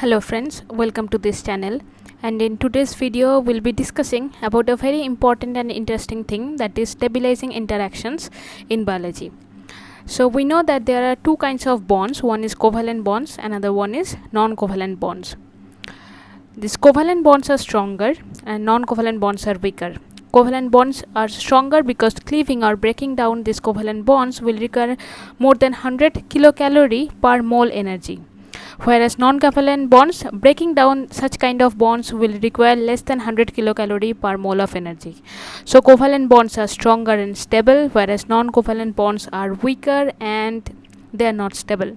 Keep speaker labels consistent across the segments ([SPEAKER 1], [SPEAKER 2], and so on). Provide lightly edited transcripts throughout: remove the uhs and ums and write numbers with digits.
[SPEAKER 1] Hello friends, welcome to this channel, and in today's video we'll be discussing about a very important and interesting thing, that is stabilizing interactions in biology. So we know that there are two kinds of bonds. One is covalent bonds, another one is non-covalent bonds. These covalent bonds are stronger and non-covalent bonds are weaker. Covalent bonds are stronger because cleaving or breaking down these covalent bonds will require more than 100 kilocalorie per mole energy, whereas non-covalent bonds, breaking down such kind of bonds will require less than 100 kilocalorie per mole of energy. So covalent bonds are stronger and stable, whereas non-covalent bonds are weaker and they are not stable.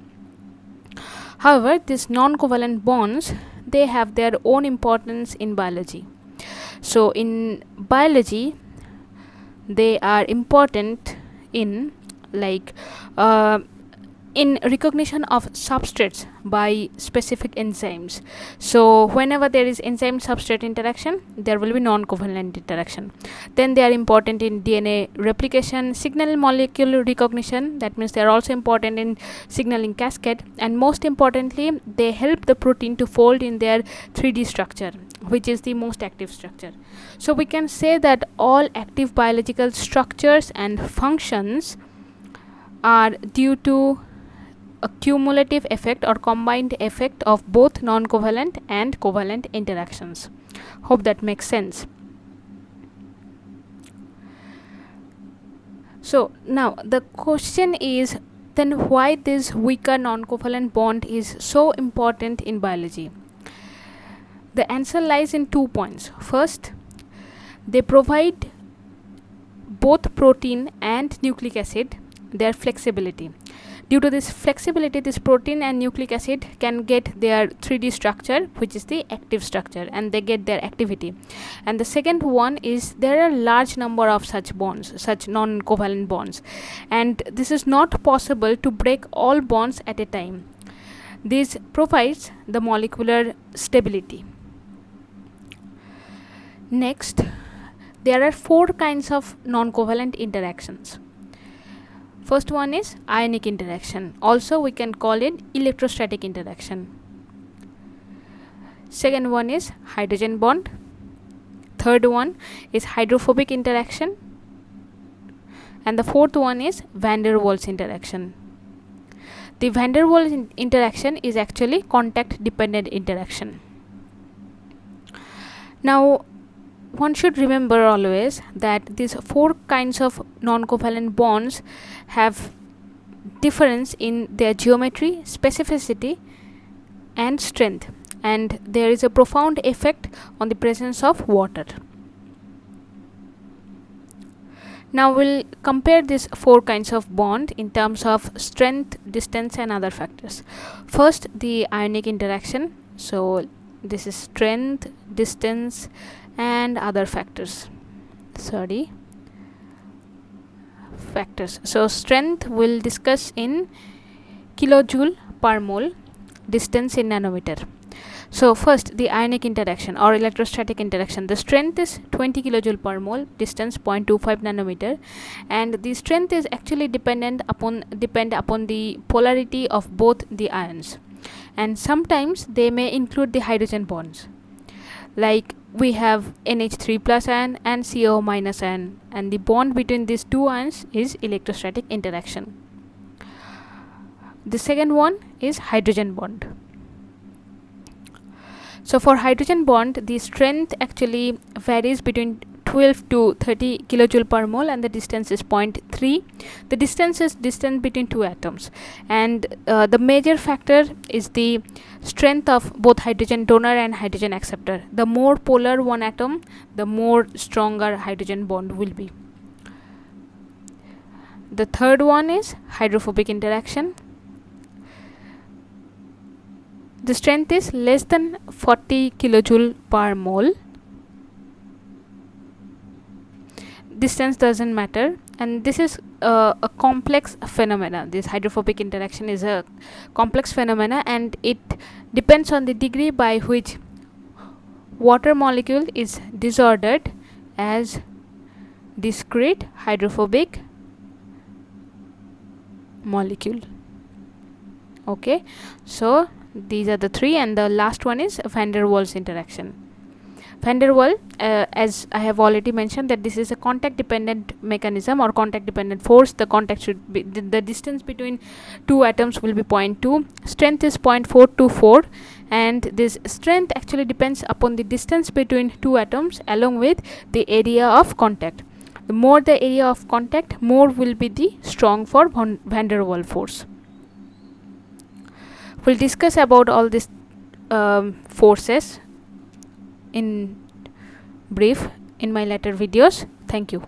[SPEAKER 1] However, these non-covalent bonds, they have their own importance in biology. So in biology they are important in in recognition of substrates by specific enzymes. So whenever there is enzyme substrate interaction, there will be non-covalent interaction. Then they are important in DNA replication, signal molecule recognition, that means they are also important in signaling cascade, and most importantly they help the protein to fold in their 3D structure, which is the most active structure. So we can say that all active biological structures and functions are due to a cumulative effect or combined effect of both non-covalent and covalent interactions. Hope that makes sense. So now the question is, then why this weaker non-covalent bond is so important in biology? The answer lies in 2 points. First, they provide both protein and nucleic acid their flexibility. Due to this flexibility, this protein and nucleic acid can get their 3D structure, which is the active structure, and they get their activity. And the second one is there are large number of such bonds, such non-covalent bonds, and this is not possible to break all bonds at a time. This provides the molecular stability. Next, there are 4 kinds of non-covalent interactions. First one is ionic interaction. Also we can call it electrostatic interaction. Second one is hydrogen bond. Third one is hydrophobic interaction. And the fourth one is van der Waals interaction. The van der Waals interaction is actually contact dependent interaction. Now one should remember always that these 4 kinds of non-covalent bonds have difference in their geometry, specificity and strength, and there is a profound effect on the presence of water. Now we'll compare these 4 kinds of bond in terms of strength, distance and other factors. First, the ionic interaction. So this is strength, distance and other factors. So strength will discuss in kilojoule per mole, distance in nanometer. So first, the ionic interaction or electrostatic interaction. The strength is 20 kilojoule per mole, distance 0.25 nanometer, and the strength is actually depend upon the polarity of both the ions, and sometimes they may include the hydrogen bonds. Like we have NH3 plus ion and CO minus ion, and the bond between these 2 ions is electrostatic interaction. The second one is hydrogen bond. So for hydrogen bond, the strength actually varies between 12 to 30 kilojoule per mole, and the distance is 0.3. The distance is distance between 2 atoms, and the major factor is the strength of both hydrogen donor and hydrogen acceptor. The more polar one atom, the more stronger hydrogen bond will be. The third one is hydrophobic interaction. The strength is less than 40 kilojoule per mole. Distance doesn't matter, and this is a complex phenomena. This hydrophobic interaction is a complex phenomena, and it depends on the degree by which water molecule is disordered as discrete hydrophobic molecule. Okay, so These are the three, and the last one is van der Waals interaction. Van der Waals, as I have already mentioned, that this is a contact dependent mechanism or contact dependent force. The contact should be the distance between two atoms will be 0.2, strength is 0.424, and this strength actually depends upon the distance between two atoms along with the area of contact. The more the area of contact, more will be the strong for van der Waals force. We'll discuss about all these forces in brief in my later videos. Thank you.